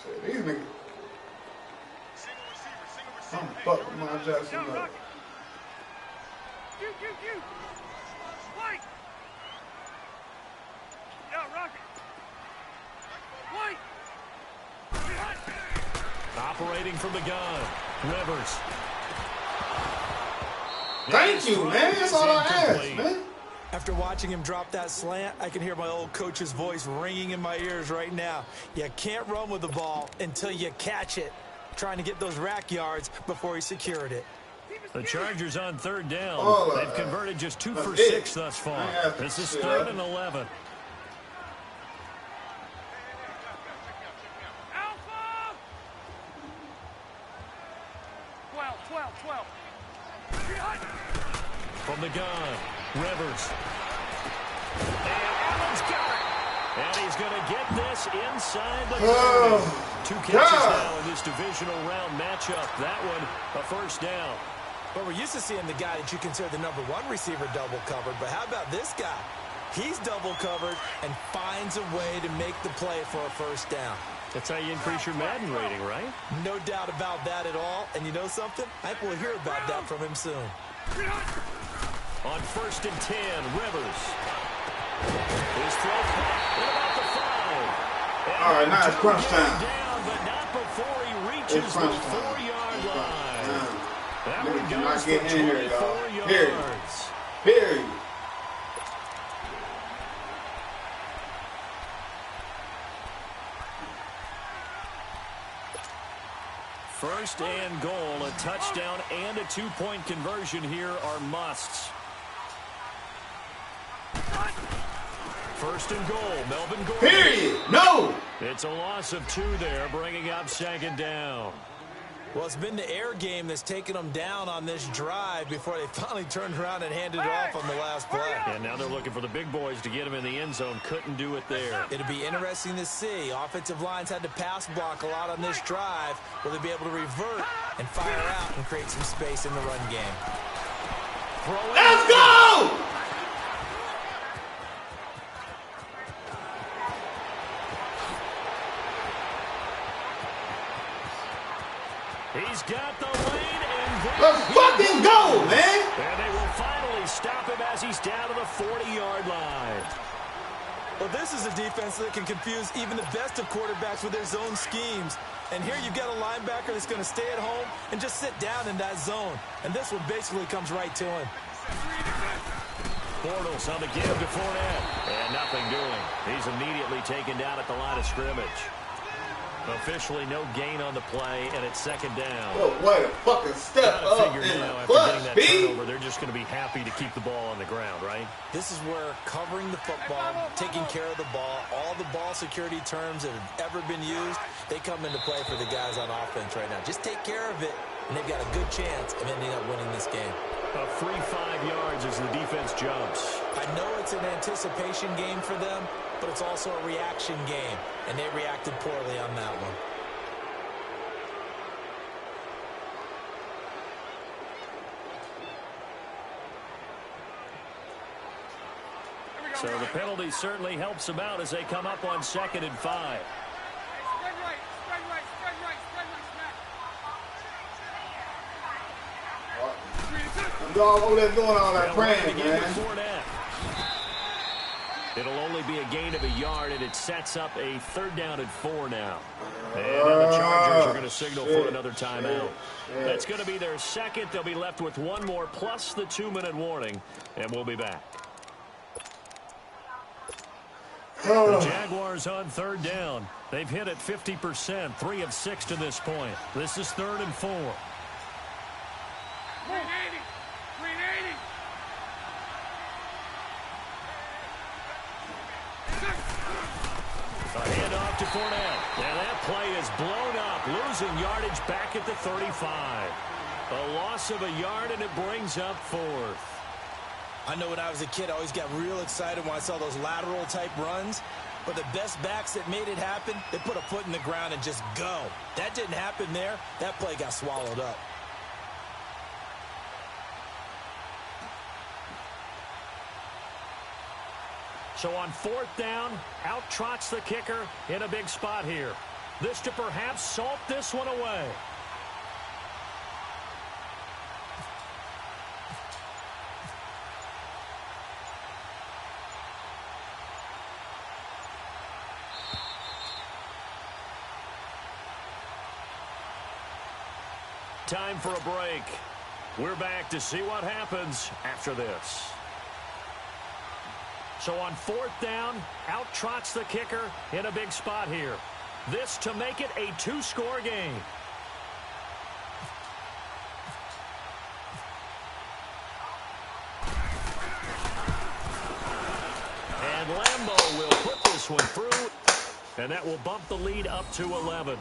Speaker 1: Shit, these niggas. I'm fucking my Jackson up.
Speaker 3: You. White. Yeah, Rocket. White.
Speaker 2: Operating from the gun, Rivers.
Speaker 1: Thank you, man. That's all I asked, man.
Speaker 4: After watching him drop that slant, I can hear my old coach's voice ringing in my ears right now. You can't run with the ball until you catch it. Trying to get those rack yards before he secured it.
Speaker 2: The Chargers on third down.
Speaker 1: Oh,
Speaker 2: They've converted just 2 for
Speaker 1: that's
Speaker 2: 6
Speaker 1: it.
Speaker 2: thus far.
Speaker 1: I ain't asking
Speaker 2: This is
Speaker 1: shit,
Speaker 2: third
Speaker 1: huh?
Speaker 2: and 11.
Speaker 3: Alpha. 12.
Speaker 2: From the gun, Rivers. And Allen's got it. And he's going to get this inside the 30. 2 catches now in this divisional round matchup. That one, a first down.
Speaker 4: But we're used to seeing the guy that you consider the number 1 receiver double covered. But how about this guy? He's double covered and finds a way to make the play for a first down.
Speaker 2: That's how you increase your Madden rating, right?
Speaker 4: No doubt about that at all. And you know something? I think we'll hear about that from him soon.
Speaker 2: On first and 10, Rivers. His throw at about the 5.
Speaker 1: All right, now it's crunch time.
Speaker 2: Down, but not before he reaches
Speaker 1: It's
Speaker 2: the
Speaker 1: crunch time.
Speaker 2: 4-yard and
Speaker 1: do
Speaker 2: goes
Speaker 1: not
Speaker 2: for
Speaker 1: get in here,
Speaker 2: 24
Speaker 1: y'all. Period.
Speaker 2: yards.
Speaker 1: Period.
Speaker 2: First and goal, a touchdown and a two-point conversion here are musts. First and goal, Melvin Gordon.
Speaker 1: Period. No.
Speaker 2: It's a loss of 2 there, bringing up second down.
Speaker 4: Well, it's been the air game that's taken them down on this drive before they finally turned around and handed it off on the last play.
Speaker 2: And now they're looking for the big boys to get him in the end zone. Couldn't do it there.
Speaker 4: It'll be interesting to see. Offensive lines had to pass block a lot on this drive. Will they be able to revert and fire out and create some space in the run game?
Speaker 1: Let's go!
Speaker 2: He's got the lane, and
Speaker 1: Let's fucking go, man!
Speaker 2: And they will finally stop him as he's down to the 40-yard line.
Speaker 4: Well, this is a defense that can confuse even the best of quarterbacks with their zone schemes. And here you've got a linebacker that's going to stay at home and just sit down in that zone. And this one basically comes right to him.
Speaker 2: Bortles on the give to Fournette. And nothing doing. He's immediately taken down at the line of scrimmage. Officially no gain on the play, and it's second down.
Speaker 1: Oh, what a fucking step up in the clutch,
Speaker 2: that
Speaker 1: B.
Speaker 2: turnover, they're just going to be happy to keep the ball on the ground, right?
Speaker 4: This is where covering the football, taking care of the ball, all the ball security terms that have ever been used, they come into play for the guys on offense right now. Just take care of it, and they've got a good chance of ending up winning this game.
Speaker 2: A free 5 yards as the defense jumps.
Speaker 4: I know it's an anticipation game for them, but it's also a reaction game, and they reacted poorly on that one.
Speaker 2: So the penalty certainly helps them out as they come up on 2nd and 5.
Speaker 3: Spread right, spread right, spread right, spread right, smack.
Speaker 1: Dog over there doing all that praying, man.
Speaker 2: It'll only be a gain of a yard, and it sets up a 3rd down and 4 now. And the Chargers are going to signal for another timeout. That's going to be their second. They'll be left with one more plus the 2-minute warning, and we'll be back. The Jaguars on 3rd down. They've hit it 50%, 3 of 6 to this point. This is 3rd and 4.
Speaker 3: 380, 380.
Speaker 2: A handoff to Fournette. And that play is blown up, losing yardage back at the 35. A loss of a yard, and it brings up 4th.
Speaker 4: I know when I was a kid, I always got real excited when I saw those lateral-type runs. But the best backs that made it happen, they put a foot in the ground and just go. That didn't happen there. That play got swallowed up.
Speaker 2: So on 4th down, out trots the kicker in a big spot here. This to perhaps salt this one away. Time for a break. We're back to see what happens after this. So on 4th down, out trots the kicker in a big spot here. This to make it a 2-score game. And Lambeau will put this one through, and that will bump the lead up to 11.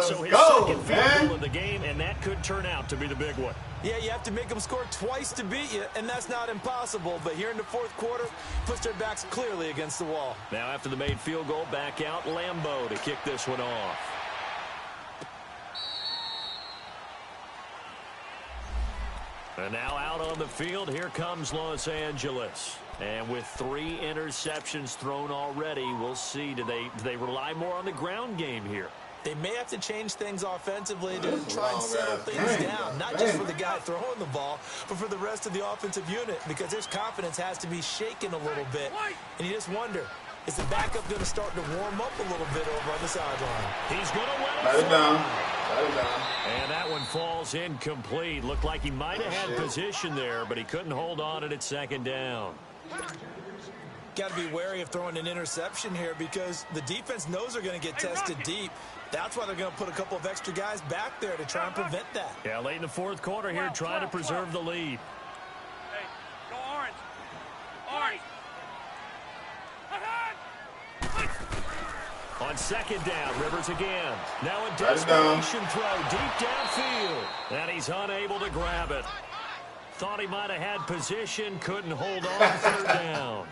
Speaker 2: So his second field goal of the game, and that could turn out to be the big one.
Speaker 4: Yeah, you have to make them score twice to beat you, and that's not impossible. But here in the 4th quarter, puts their backs clearly against the wall.
Speaker 2: Now after the made field goal, back out Lambeau to kick this one off. And now out on the field, here comes Los Angeles. And with 3 interceptions thrown already, we'll see, do they rely more on the ground game here?
Speaker 4: They may have to change things offensively to try and settle things down, not just for the guy throwing the ball, but for the rest of the offensive unit, because his confidence has to be shaken a little bit. And you just wonder, is the backup going to start to warm up a little bit over on the sideline?
Speaker 2: He's going to
Speaker 1: let it down.
Speaker 2: And that one falls incomplete. Looked like he might have had position there, but he couldn't hold on at second down.
Speaker 4: Got to be wary of throwing an interception here because the defense knows they're going to get tested deep. That's why they're going to put a couple of extra guys back there to try and prevent that.
Speaker 2: Yeah, late in the fourth quarter here, trying to preserve the lead.
Speaker 3: Hey, go orange. Orange.
Speaker 2: On second down, Rivers again. Now a desperation throw deep downfield. And he's unable to grab it. Thought he might have had position, couldn't hold on third down.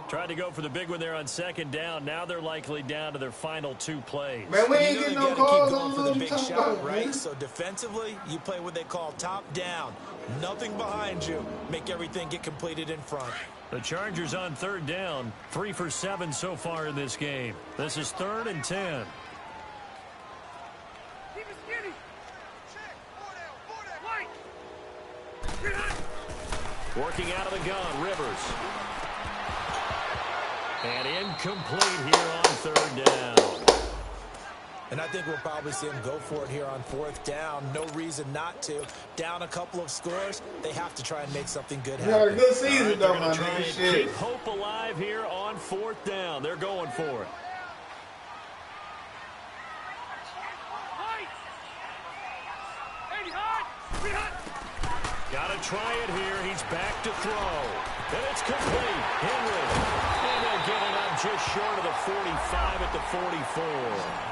Speaker 2: Tried to go for the big one there on second down. Now they're likely down to their final 2 plays.
Speaker 1: Man, we ain't getting no calls on
Speaker 4: for the big shot, right? So defensively, you play what they call top down. Nothing behind you. Make everything get completed in front.
Speaker 2: The Chargers on third down, 3 for 7 so far in this game. This is 3rd and 10.
Speaker 3: Keep it skinny.
Speaker 2: Working out of the gun, Rivers. And incomplete here on third down.
Speaker 4: And I think we'll probably see him go for it here on 4th down. No reason not to. Down a couple of scores, they have to try and make something good happen.
Speaker 1: You had a good season, though, my man.
Speaker 2: Keep hope alive here on 4th down. They're going for it. Got to try it here. He's back to throw. And it's complete. Henry. And they're giving up just short of the 45 at the 44.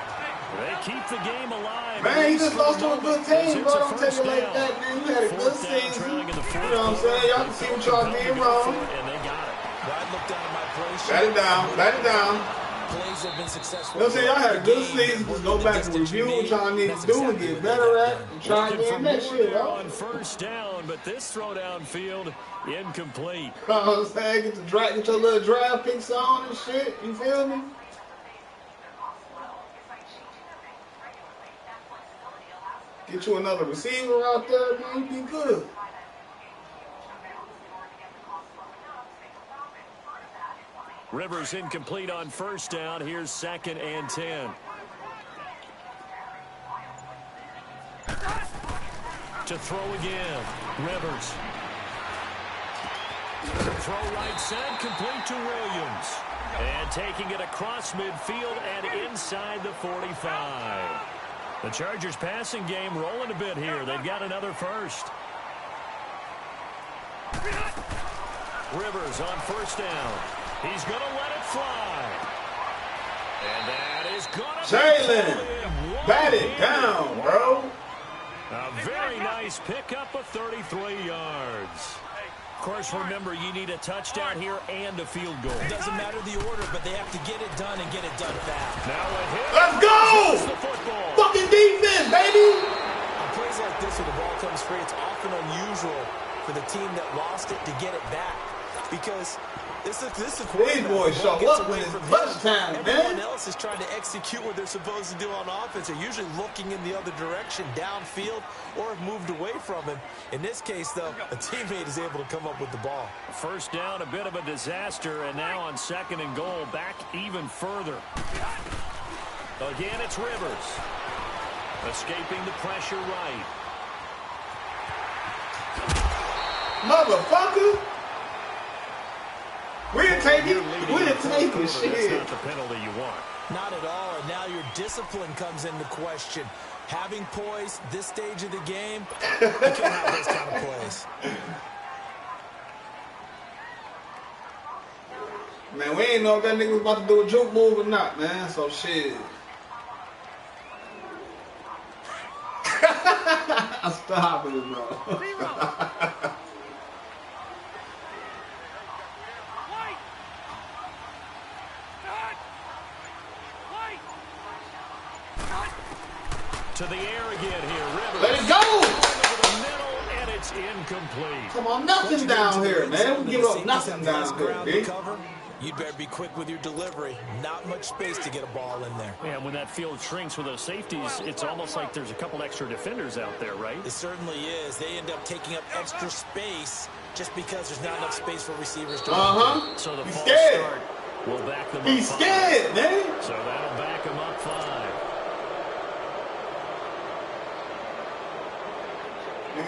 Speaker 2: They keep the game alive.
Speaker 1: Man, he just lost to a good team, bro. Don't take it like that, man. You had a good season. You know what I'm saying? Y'all can see what y'all did wrong.
Speaker 2: And they got it.
Speaker 4: Right, look down at my play sheet.
Speaker 1: Bat it down. Bat it down.
Speaker 4: Plays have been successful.
Speaker 1: You know what I'm saying? Y'all had a good season. Just go back and review what y'all need to do and get better at and try again next year, bro.
Speaker 2: On first down, but this throw downfield incomplete.
Speaker 1: You know what I'm saying? Get your little draft picks on and shit. You feel me? Get you another receiver out there, man. You be good.
Speaker 2: Rivers incomplete on first down. Here's 2nd and 10. To throw again. Rivers. Throw right side, complete to Williams. And taking it across midfield and inside the 45. The Chargers passing game rolling a bit here. They've got another first. Rivers on first down. He's going to let it fly. And that is going to
Speaker 1: Jalen, bat it down, bro.
Speaker 2: A very nice pickup of 33 yards. Of course, remember, you need a touchdown here and a field goal.
Speaker 4: It doesn't matter the order, but they have to get it done and get it done fast.
Speaker 2: Now a hit.
Speaker 1: Let's go! Fucking defense, baby!
Speaker 4: On plays like this where the ball comes free, it's often unusual for the team that lost it to get it back. Because this is
Speaker 1: these boys show up when it's clutch time, man.
Speaker 4: Everyone else is trying to execute what they're supposed to do on offense. They're usually looking in the other direction, downfield, or have moved away from him. In this case, though, a teammate is able to come up with the ball.
Speaker 2: First down, a bit of a disaster, and now on 2nd and goal, back even further. Again, it's Rivers. Escaping the pressure right.
Speaker 1: Motherfucker! We didn't take it. We didn't take it. Shit.
Speaker 2: That's not the penalty you want.
Speaker 4: Not at all. And now your discipline comes into question. Having poise this stage of the game, you can't have those kind of plays.
Speaker 1: Man, we ain't know if that nigga was about to do a juke move or not, man. So shit. Stop it, bro.
Speaker 2: To the air again here, Rivers.
Speaker 1: Let it go!
Speaker 2: Over the middle, and it's incomplete.
Speaker 1: Come on, nothing down here, man. We give up nothing down here, big.
Speaker 4: You'd better be quick with your delivery. Not much space to get a ball in there.
Speaker 2: Yeah, when that field shrinks with those safeties, it's almost like there's a couple extra defenders out there, right?
Speaker 4: It certainly is. They end up taking up extra space just because there's not enough space for receivers to
Speaker 1: run.
Speaker 2: So the
Speaker 1: He's
Speaker 2: false
Speaker 1: scared.
Speaker 2: start will back them up.
Speaker 1: He's scared, man.
Speaker 2: So that'll back them up 5.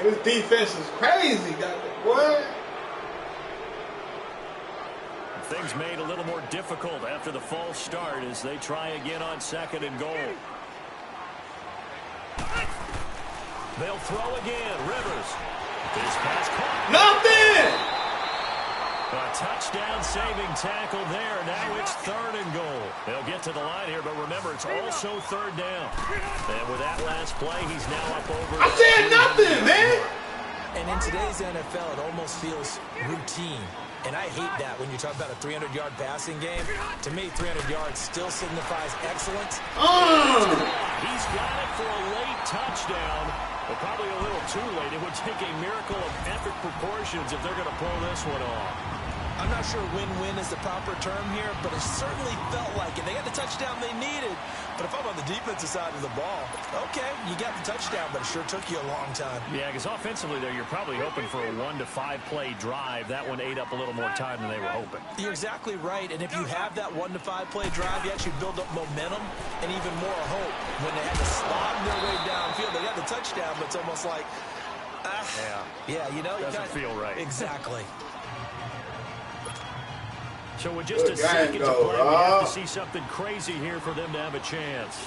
Speaker 1: This defense is crazy, boy.
Speaker 2: Things made a little more difficult after the false start as they try again on 2nd and goal. They'll throw again. Rivers. This pass caught.
Speaker 1: Nothing!
Speaker 2: A touchdown-saving tackle there. Now it's 3rd and goal. They'll get to the line here, but remember, it's also 3rd down. And with that last play, he's now up over.
Speaker 1: I said nothing, man.
Speaker 4: And in today's NFL, it almost feels routine. And I hate that when you talk about a 300-yard passing game. To me, 300 yards still signifies excellence.
Speaker 2: He's got it for a late touchdown, but probably a little too late. It would take a miracle of epic proportions if they're going to pull this one off.
Speaker 4: I'm not sure win-win is the proper term here, but it certainly felt like it. They got the touchdown they needed. But if I'm on the defensive side of the ball, okay, you got the touchdown, but it sure took you a long time.
Speaker 2: Yeah, because offensively there, you're probably hoping for a 1 to 5 play drive. That one ate up a little more time than they were hoping.
Speaker 4: You're exactly right, and if you have that 1 to 5 play drive, you actually build up momentum and even more hope. When they had to slog their way downfield, they got the touchdown, but it's almost like, yeah, you know,
Speaker 2: doesn't feel right.
Speaker 4: Exactly.
Speaker 2: So with just a second to play, we have to see something crazy here for them to have a chance.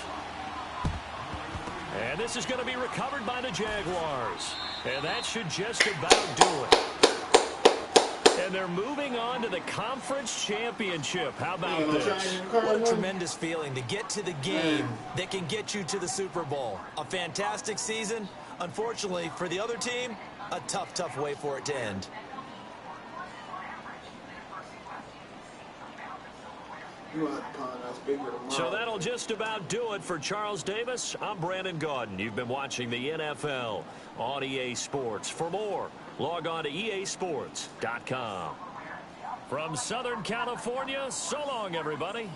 Speaker 2: And this is going to be recovered by the Jaguars. And that should just about do it. And they're moving on to the conference championship. How about this?
Speaker 4: What a tremendous feeling to get to the game that can get you to the Super Bowl. A fantastic season. Unfortunately, for the other team, a tough, tough way for it to end.
Speaker 2: So that'll just about do it for Charles Davis. I'm Brandon Gaudin. You've been watching the NFL on EA Sports. For more, log on to easports.com. From Southern California, so long, everybody.